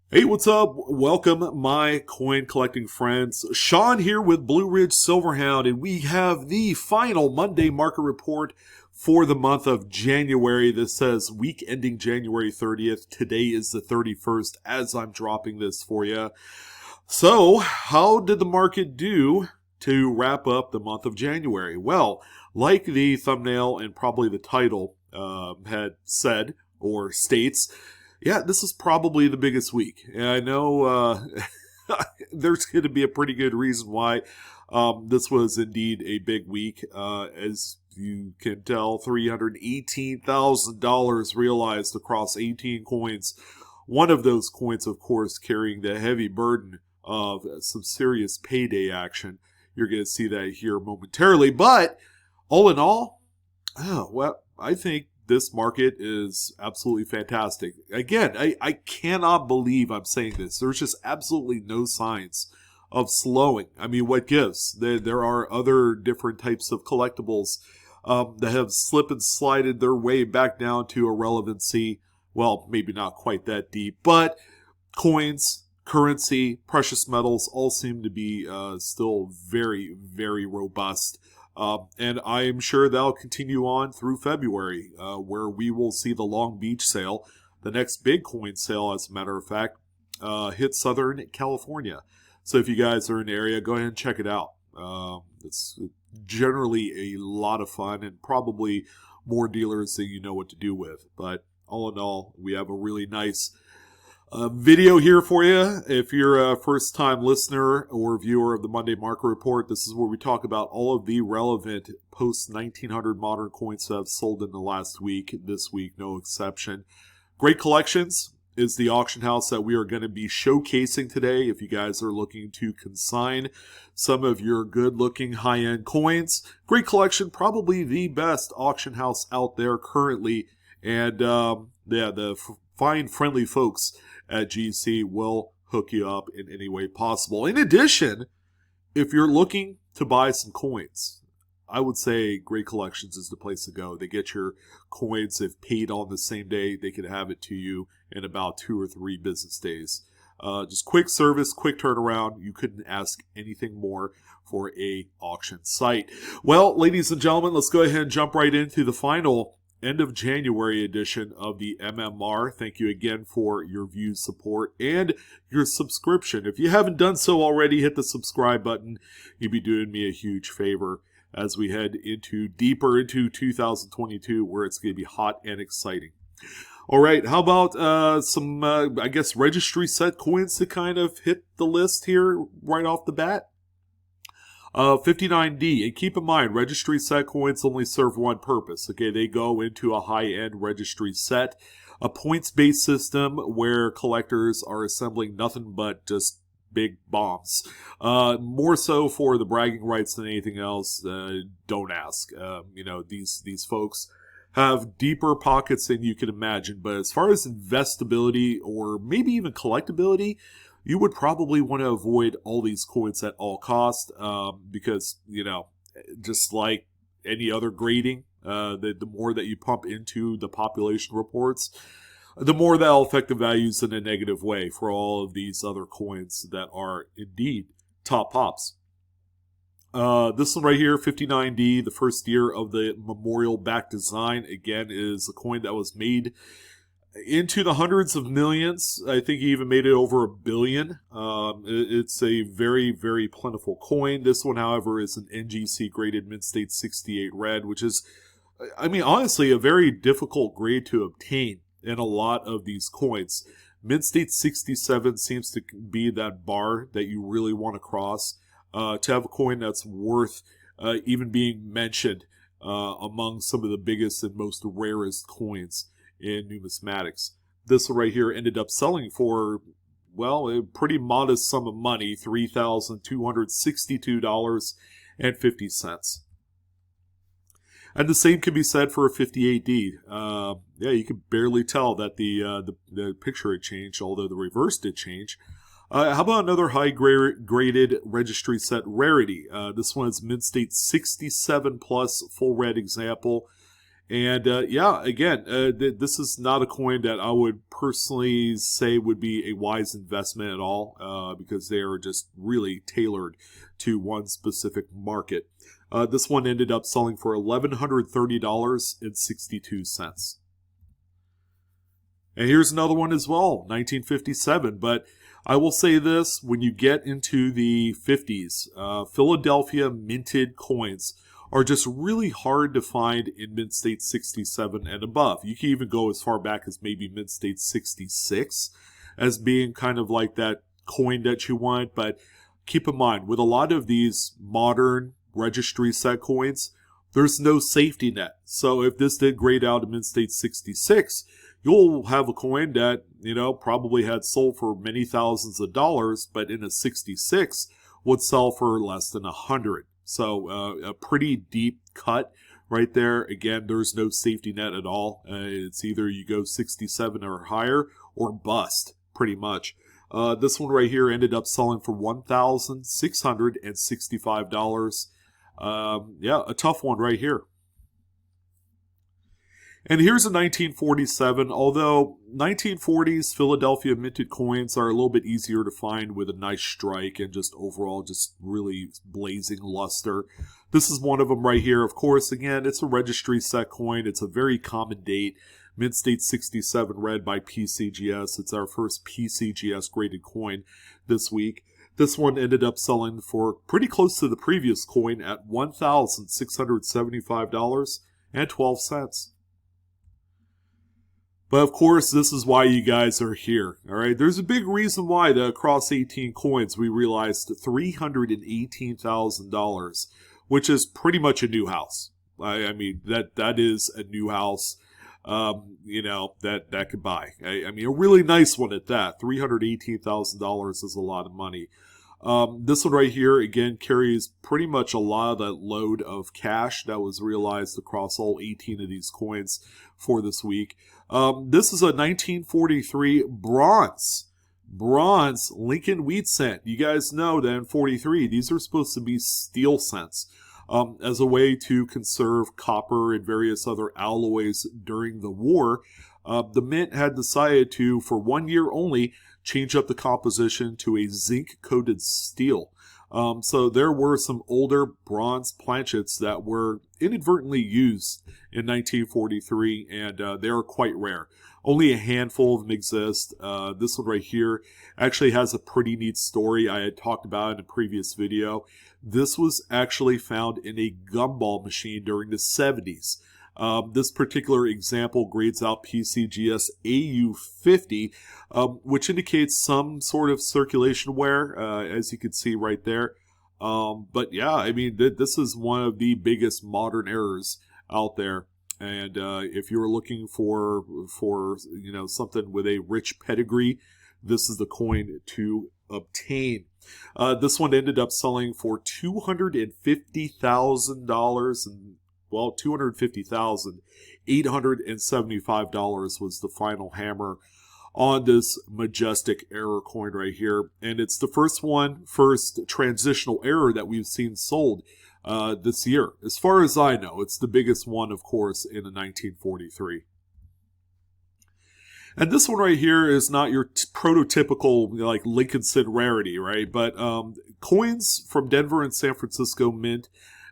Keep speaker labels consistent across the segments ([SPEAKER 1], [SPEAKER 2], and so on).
[SPEAKER 1] Hey, what's up? Welcome, my coin collecting friends. Sean here with BlueRidgeSilverhound, and we have the final Monday market report for the month of January. This says week ending January 30th. Today is the 31st as I'm dropping this for you. So, how did the market do to wrap up the month of January? Well, like the thumbnail and probably the title had said or states, yeah, this is probably the biggest week. And I know there's going to be a pretty good reason why this was indeed a big week. As you can tell, $318,000 realized across 18 coins. One of those coins, of course, carrying the heavy burden of some serious payday action. You're going to see that here momentarily. But all in all, I think this market is absolutely fantastic. Again, I cannot believe I'm saying this. There's just absolutely no signs of slowing. I mean, what gives? There are other different types of collectibles that have slipped and slided their way back down to irrelevancy. Well, maybe not quite that deep, but coins, currency, precious metals all seem to be still very, very robust. And I am sure that'll continue on through February, where we will see the Long Beach sale. The next big coin sale, as a matter of fact, hits Southern California. So if you guys are in the area, go ahead and check it out. It's generally a lot of fun and probably more dealers than you know what to do with. But all in all, we have a really nice video here for you. If you're a first-time listener or viewer of the Monday Market Report, this is where we talk about all of the relevant post-1900 modern coins that have sold in the last week. This week, no exception. Great Collections is the auction house that we are going to be showcasing today. If you guys are looking to consign some of your good-looking high-end coins, Great Collection, probably the best auction house out there currently. And the fine, friendly folks at GC will hook you up in any way possible. In addition, if you're looking to buy some coins, I would say Great Collections is the place to go. They get your coins, if paid on the same day, they can have it to you in about 2 or 3 business days. Just quick service, quick turnaround. You couldn't ask anything more for a auction site. Well, ladies and gentlemen, let's go ahead and jump right into the final end of January edition of the MMR. Thank you again for your views, support, and your subscription. If you haven't done so already, hit the subscribe button. You'd be doing me a huge favor as we head deeper into 2022, where it's going to be hot and exciting. All right, how about some, registry set coins to kind of hit the list here right off the bat? 59D, and keep in mind, registry set coins only serve one purpose. Okay, they go into a high-end registry set, a points-based system where collectors are assembling nothing but just big bombs. More so for the bragging rights than anything else. Don't ask. These folks have deeper pockets than you can imagine. But as far as investability or maybe even collectability, you would probably want to avoid all these coins at all costs because, just like any other grading, the more that you pump into the population reports, the more that'll affect the values in a negative way for all of these other coins that are indeed top pops. This one right here, 59D, the first year of the memorial back design, again, is a coin that was made into the hundreds of millions. I think he even made it over $1 billion. It's a very, very plentiful coin. This one, however, is an NGC graded Mint State 68 red, which is, honestly, a very difficult grade to obtain in a lot of these coins. Mint State 67 seems to be that bar that you really want to cross to have a coin that's worth even being mentioned among some of the biggest and most rarest coins in numismatics. This right here ended up selling for, a pretty modest sum of money, $3,262.50. And the same can be said for a 58D. You can barely tell that the picture had changed, although the reverse did change. How about another high-graded registry set rarity? This one is Mint State 67 plus full red example. And yeah, again, this is not a coin that I would personally say would be a wise investment at all, because they are just really tailored to one specific market. This one ended up selling for $1,130.62. And here's another one as well, 1957. But I will say this, when you get into the 50s, Philadelphia minted coins are just really hard to find in mint state 67 and above. You can even go as far back as maybe mint state 66 as being kind of like that coin that you want. But keep in mind, with a lot of these modern registry set coins, there's no safety net. So if this did grade out in mint state 66, you'll have a coin that, probably had sold for many thousands of dollars, but in a 66 would sell for less than 100. So a pretty deep cut right there. Again, there's no safety net at all. It's either you go 67 or higher or bust, pretty much. This one right here ended up selling for $1,665. Yeah, a tough one right here. And here's a 1947, although 1940s Philadelphia minted coins are a little bit easier to find with a nice strike and just overall just really blazing luster. This is one of them right here. Of course, again, it's a registry set coin. It's a very common date. Mint state 67 red by PCGS. It's our first PCGS graded coin this week. This one ended up selling for pretty close to the previous coin at $1,675.12. But of course, this is why you guys are here. All right, there's a big reason why the across 18 coins we realized $318,000, which is pretty much a new house. I mean that is a new house. That could buy. I mean, a really nice one at that. $318,000 is a lot of money. This one right here, again, carries pretty much a lot of that load of cash that was realized across all 18 of these coins for this week. This is a 1943 bronze Lincoln wheat cent. You guys know that in 43, these are supposed to be steel cents. As a way to conserve copper and various other alloys during the war, the mint had decided to, for 1 year only, change up the composition to a zinc-coated steel. So there were some older bronze planchets that were inadvertently used in 1943, and they are quite rare. Only a handful of them exist. This one right here actually has a pretty neat story I had talked about in a previous video. This was actually found in a gumball machine during the 70s. This particular example grades out PCGS AU50, which indicates some sort of circulation wear, as you can see right there. But yeah, I mean, this is one of the biggest modern errors out there. And if you're looking for something with a rich pedigree, this is the coin to obtain. This one ended up selling for $250,000 and $250,875 was the final hammer on this majestic error coin right here. And it's the first transitional error that we've seen sold this year. As far as I know, it's the biggest one, of course, in a 1943. And this one right here is not your prototypical like Lincoln Cent rarity, right? But coins from Denver and San Francisco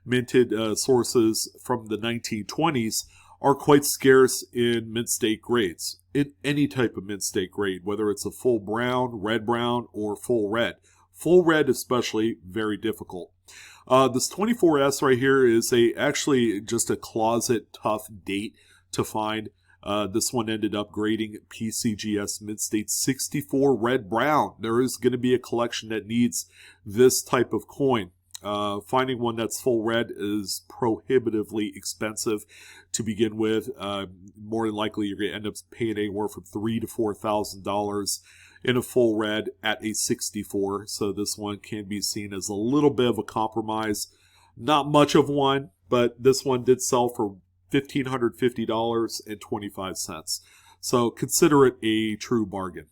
[SPEAKER 1] minted sources from the 1920s are quite scarce in mint state grades, in any type of mint state grade, whether it's a full brown, red brown, or full red. Full red especially, very difficult. This 24S right here is actually just a closet tough date to find. This one ended up grading PCGS mint state 64 red brown. There is going to be a collection that needs this type of coin. Finding one that's full red is prohibitively expensive to begin with. More than likely, you're going to end up paying anywhere from $3,000 to $4,000 in a full red at a 64. So this one can be seen as a little bit of a compromise. Not much of one, but this one did sell for $1,550.25. So consider it a true bargain.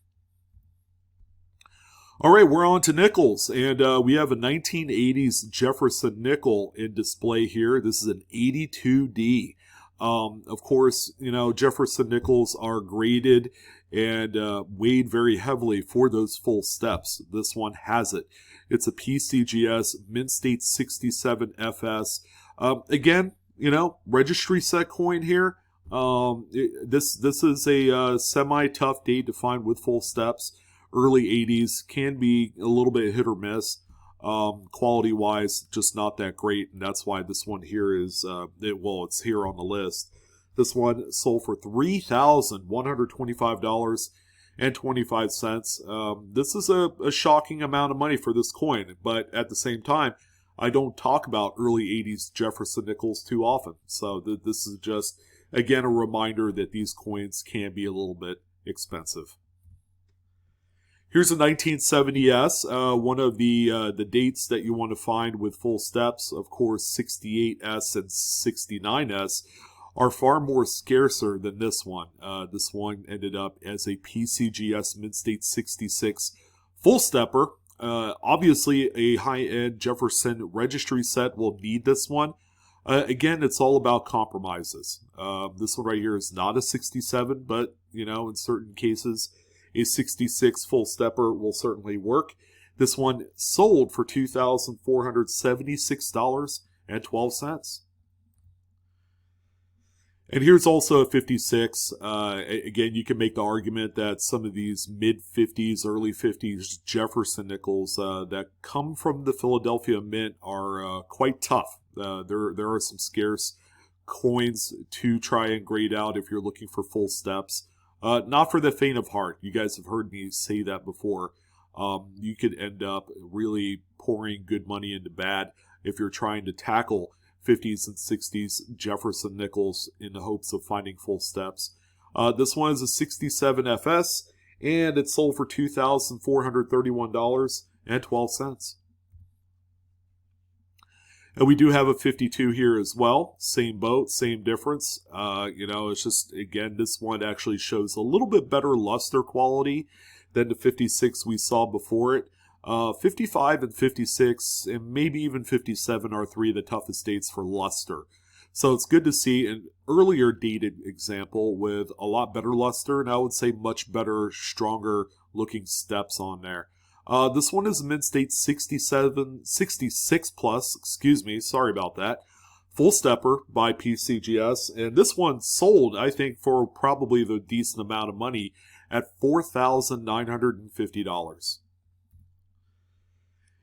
[SPEAKER 1] All right, we're on to nickels, and we have a 1980s Jefferson nickel in display here. This is an 82D. Of course, Jefferson nickels are graded and weighed very heavily for those full steps. This one has it. It's a PCGS Mint State 67 FS. Again, registry set coin here. This is a semi-tough date to find with full steps. Early 80s can be a little bit hit or miss. Quality-wise, just not that great, and that's why this one here is, it's here on the list. This one sold for $3,125.25. This is a shocking amount of money for this coin, but at the same time, I don't talk about early 80s Jefferson nickels too often. So this is just, again, a reminder that these coins can be a little bit expensive. Here's a 1970S, one of the dates that you want to find with full steps. Of course, 68S and 69S are far more scarcer than this one. This one ended up as a PCGS Mint State 66 full stepper. Obviously, a high-end Jefferson registry set will need this one. Again, it's all about compromises. This one right here is not a 67, but, in certain cases, a 66 full stepper will certainly work. This one sold for $2,476.12. And here's also a 56. Again, you can make the argument that some of these mid-50s, early 50s Jefferson nickels that come from the Philadelphia Mint are quite tough. There are some scarce coins to try and grade out if you're looking for full steps. Not for the faint of heart. You guys have heard me say that before. You could end up really pouring good money into bad if you're trying to tackle 50s and 60s Jefferson nickels in the hopes of finding full steps. This one is a 67 FS, and it sold for $2,431.12. And we do have a 52 here as well. Same boat, same difference. It's just, again, this one actually shows a little bit better luster quality than the 56 we saw before it. 55 and 56 and maybe even 57 are three of the toughest dates for luster. So it's good to see an earlier dated example with a lot better luster, and I would say much better, stronger looking steps on there. This one is a Mint State 66 plus, sorry about that. Full stepper by PCGS, and this one sold, I think, for probably the decent amount of money at $4,950.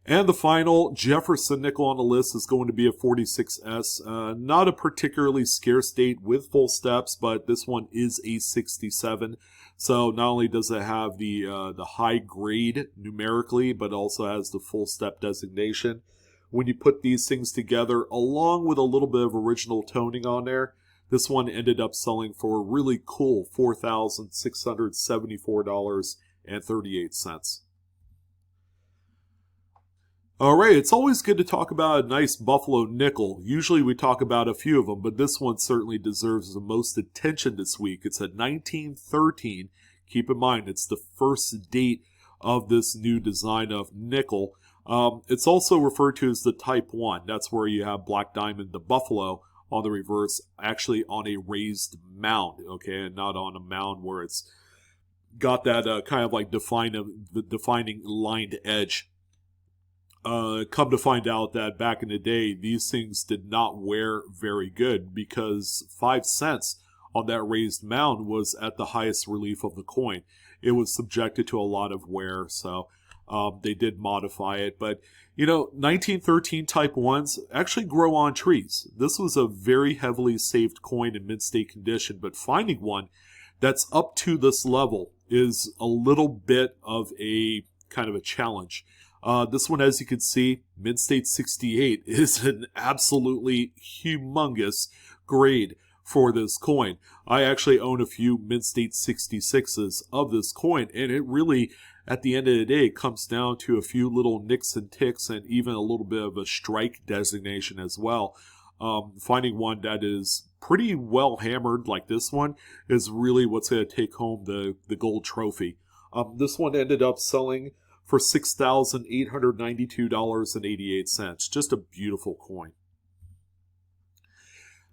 [SPEAKER 1] And the final Jefferson nickel on the list is going to be a 46S. Not a particularly scarce date with full steps, but this one is a 67. So not only does it have the high grade numerically, but also has the full step designation. When you put these things together, along with a little bit of original toning on there, this one ended up selling for a really cool $4,674.38. All right, it's always good to talk about a nice Buffalo nickel. Usually we talk about a few of them, but this one certainly deserves the most attention this week. It's a 1913. Keep in mind, it's the first date of this new design of nickel. It's also referred to as the Type 1. That's where you have Black Diamond, the Buffalo, on the reverse, actually on a raised mound, okay, and not on a mound where it's got that kind of like defining lined edge. Come to find out that back in the day, these things did not wear very good because 5 cents on that raised mound was at the highest relief of the coin. It was subjected to a lot of wear, so they did modify it. But, 1913 Type 1s actually grow on trees. This was a very heavily saved coin in mint state condition, but finding one that's up to this level is a little bit of a kind of a challenge. This one, as you can see, Mint State 68 is an absolutely humongous grade for this coin. I actually own a few Mint State 66s of this coin, and it really, at the end of the day, comes down to a few little nicks and ticks and even a little bit of a strike designation as well. Finding one that is pretty well hammered like this one is really what's going to take home the gold trophy. This one ended up selling for $6,892.88. Just a beautiful coin.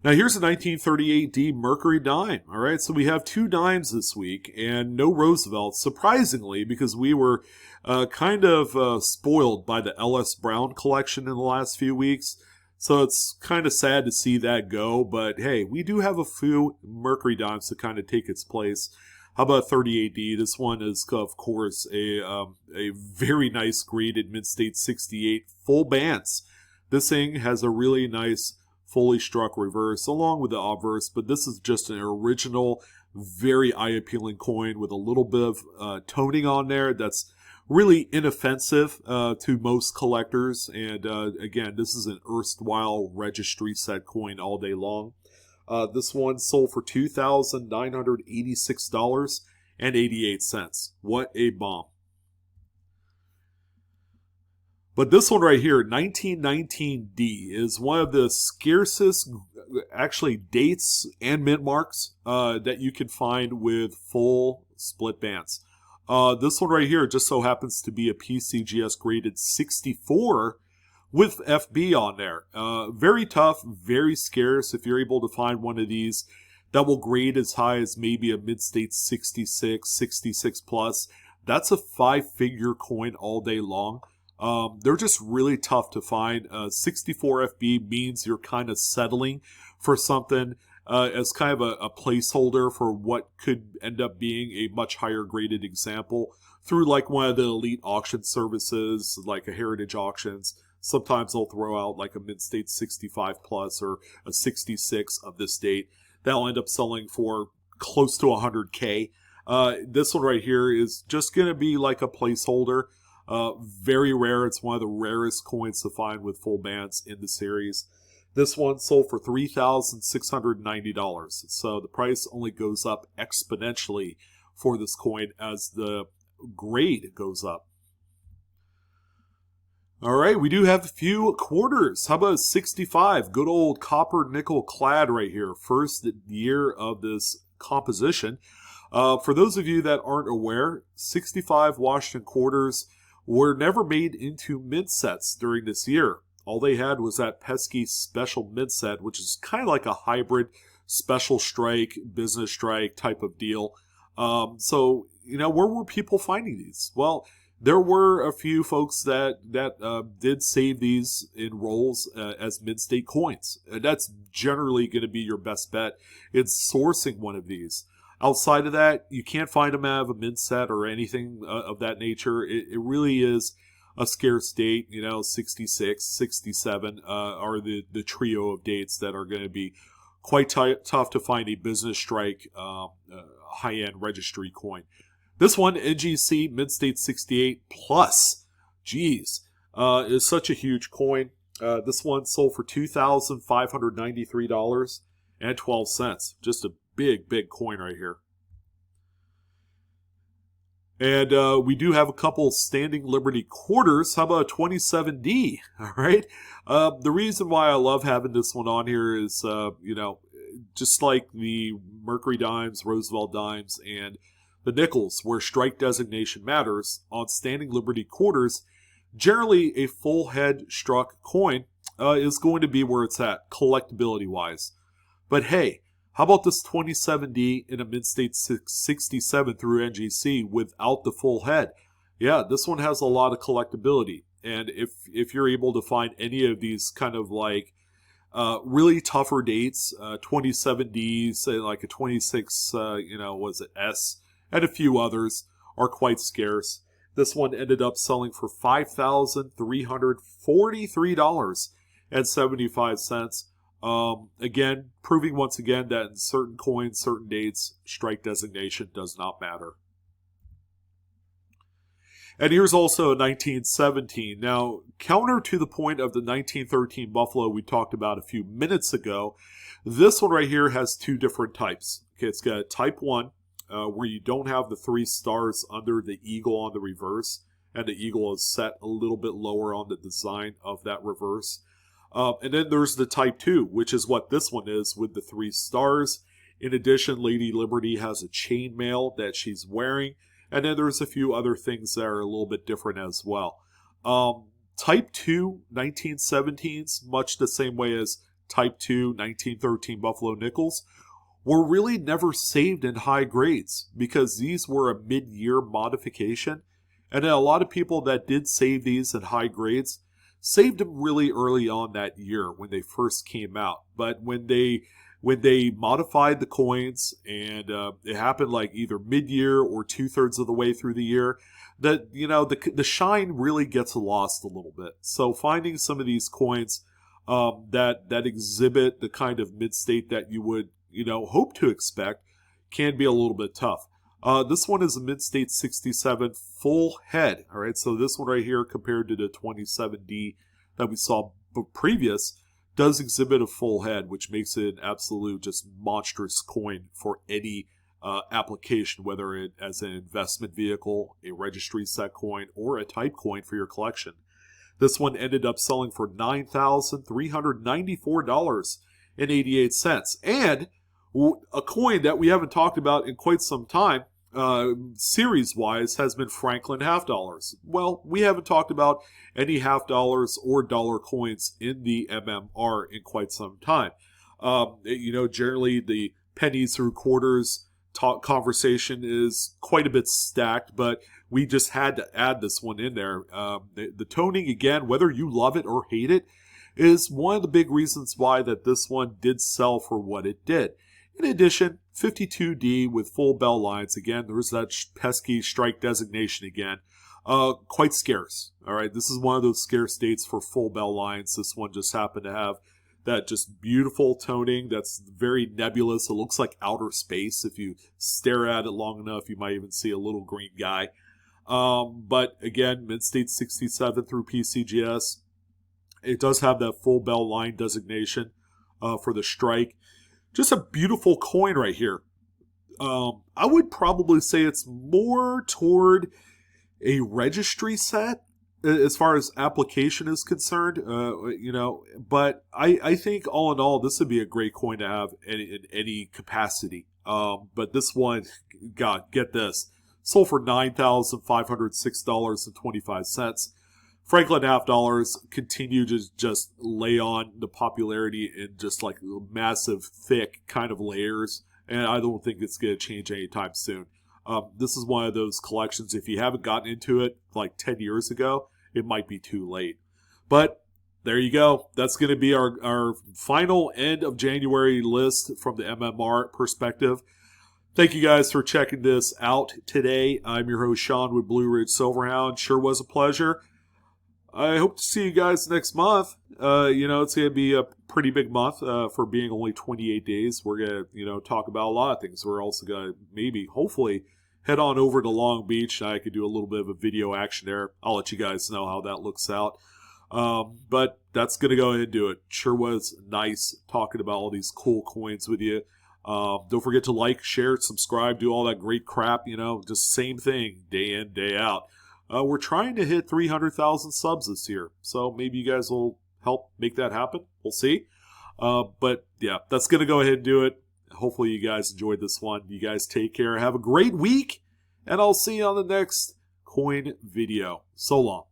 [SPEAKER 1] Now here's a 1938D Mercury dime. All right, so we have two dimes this week and no Roosevelt, surprisingly, because we were kind of spoiled by the L.S. Brown collection in the last few weeks. So it's kind of sad to see that go, but hey, we do have a few Mercury dimes to kind of take its place. How about 38D? This one is, of course, a very nice graded Mid-State 68 full bands. This thing has a really nice fully struck reverse along with the obverse, but this is just an original, very eye-appealing coin with a little bit of toning on there that's really inoffensive to most collectors. And again, this is an erstwhile registry set coin all day long. This one sold for $2,986.88. What a bomb. But this one right here, 1919D, is one of the scarcest, actually, dates and mint marks that you can find with full split bands. This one right here just so happens to be a PCGS graded 64 with FB on there. Very tough, very scarce. If you're able to find one of these that will grade as high as maybe a Mid-State 66, 66 plus, that's a 5-figure coin all day long. They're just really tough to find. 64 FB means you're kind of settling for something as kind of a placeholder for what could end up being a much higher graded example through like one of the elite auction services, like a Heritage Auctions. Sometimes they'll throw out like a Mid-State 65 plus or a 66 of this date. That'll end up selling for close to 100K. This one right here is just going to be like a placeholder. Very rare. It's one of the rarest coins to find with full bands in the series. This one sold for $3,690. So the price only goes up exponentially for this coin as the grade goes up. All right, we do have a few quarters. How about 65? Good old copper nickel clad right here. First year of this composition. For those of you that aren't aware, 65 Washington quarters were never made into mint sets during this year. All they had was that pesky special mint set, which is kind of like a hybrid special strike, business strike type of deal. So, where were people finding these? Well, there were a few folks that did save these in rolls as mid-state coins. And that's generally going to be your best bet in sourcing one of these. Outside of that, you can't find them out of a mint set or anything of that nature. It really is a scarce date. 66, 67 are the trio of dates that are going to be quite tough to find a business strike high-end registry coin. This one, NGC Mid-State 68 Plus, geez, is such a huge coin. This one sold for $2,593.12. Just a big, big coin right here. And we do have a couple Standing Liberty quarters. How about a 27D? All right. The reason why I love having this one on here is, just like the Mercury dimes, Roosevelt dimes, and the nickels, where strike designation matters, on Standing Liberty quarters, generally a full head struck coin is going to be where it's at, collectability-wise. But hey, how about this 27D in a Mid-State 67 through NGC without the full head? Yeah, this one has a lot of collectability. And if you're able to find any of these kind of like really tougher dates, 27Ds, like a 26, was it S, and a few others are quite scarce. This one ended up selling for $5,343.75. Again, proving once again that in certain coins, certain dates, strike designation does not matter. And here's also a 1917. Now, counter to the point of the 1913 Buffalo we talked about a few minutes ago, this one right here has two different types. Okay, it's got a type 1, where you don't have the 3 stars under the eagle on the reverse, and the eagle is set a little bit lower on the design of that reverse. And then there's the Type 2, which is what this one is with the 3 stars. In addition, Lady Liberty has a chainmail that she's wearing. And then there's a few other things that are a little bit different as well. Type 2 1917s, much the same way as Type 2 1913 Buffalo nickels were really never saved in high grades because these were a mid-year modification. And a lot of people that did save these in high grades saved them really early on that year when they first came out. But when they modified the coins, and it happened like either mid-year or 2/3 of the way through the year, that the shine really gets lost a little bit. So finding some of these coins that exhibit the kind of mid-state that you would hope to expect can be a little bit tough. This one is a mid-state 67 full head. All right, so this one right here compared to the 27D that we saw previous does exhibit a full head, which makes it an absolute just monstrous coin for any application, whether it as an investment vehicle, a registry set coin, or a type coin for your collection. This one ended up selling for $9,394.88. And a coin that we haven't talked about in quite some time, series-wise, has been Franklin half dollars. Well, we haven't talked about any half dollars or dollar coins in the MMR in quite some time. Generally the pennies through quarters conversation is quite a bit stacked, but we just had to add this one in there. The toning, again, whether you love it or hate it, is one of the big reasons why that this one did sell for what it did. In addition, 52D with full bell lines, again, there's that pesky strike designation again, quite scarce. All right, this is one of those scarce dates for full bell lines. This one just happened to have that just beautiful toning that's very nebulous. It looks like outer space. If you stare at it long enough, you might even see a little green guy. But again, mid-state 67 through PCGS. It does have that full bell line designation for the strike. Just a beautiful coin right here. I would probably say it's more toward a registry set as far as application is concerned, but I think all in all, this would be a great coin to have in any capacity. But this one, God, get this, sold for $9,506.25. Franklin half dollars continue to just lay on the popularity in just like massive, thick kind of layers, and I don't think it's going to change anytime soon. This is one of those collections, if you haven't gotten into it like 10 years ago, it might be too late. But there you go. That's going to be our final end of January list from the MMR perspective. Thank you guys for checking this out today. I'm your host, Sean, with BlueRidgeSilverhound. Sure was a pleasure. I hope to see you guys next month. It's going to be a pretty big month for being only 28 days. We're going to, talk about a lot of things. We're also going to hopefully, head on over to Long Beach. I could do a little bit of a video action there. I'll let you guys know how that looks out. But that's going to go ahead and do it. Sure was nice talking about all these cool coins with you. Don't forget to like, share, subscribe, do all that great crap. Just same thing day in, day out. We're trying to hit 300,000 subs this year, so maybe you guys will help make that happen. We'll see. But yeah, that's going to go ahead and do it. Hopefully you guys enjoyed this one. You guys take care. Have a great week, and I'll see you on the next coin video. So long.